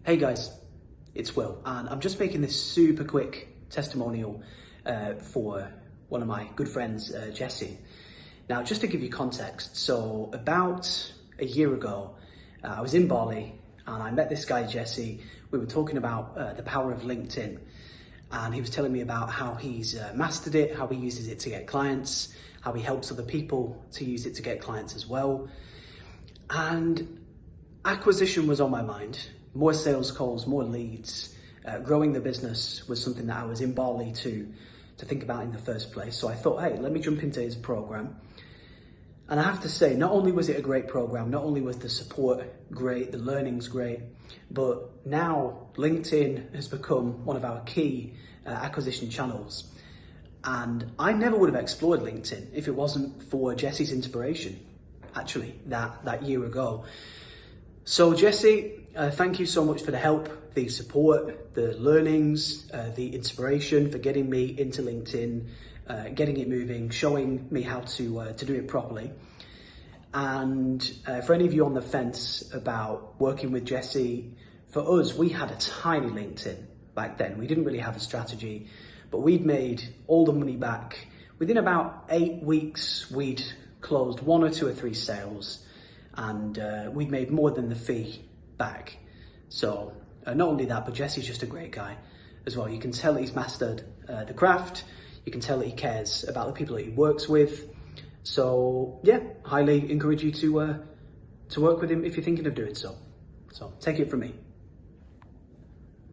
Hey guys, it's Will, and I'm just making this super quick testimonial for one of my good friends, Jesse. Now, just to give you context, so about a year ago, I was in Bali and I met this guy, Jesse. We were talking about the power of LinkedIn, and he was telling me about how he's mastered it, how he uses it to get clients, how he helps other people to use it to get clients as well. And acquisition was on my mind. More sales calls, more leads, growing the business was something that I was in Bali to think about in the first place. So I thought, hey, let me jump into his program. And I have to say, not only was it a great program, not only was the support great, the learning's great, but now LinkedIn has become one of our key acquisition channels. And I never would have explored LinkedIn if it wasn't for Jesse's inspiration, actually, that year ago. So Jesse, thank you so much for the help, the support, the learnings, the inspiration for getting me into LinkedIn, getting it moving, showing me how to do it properly. And for any of you on the fence about working with Jesse, for us, we had a tiny LinkedIn back then. We didn't really have a strategy, but we'd made all the money back. Within about 8 weeks, we'd closed 1 or 2 or 3 sales, and we'd made more than the fee back. So not only that, but Jesse's just a great guy as well. You can tell he's mastered the craft. You can tell that he cares about the people that he works with. So yeah, highly encourage you to work with him if you're thinking of doing so. So take it from me.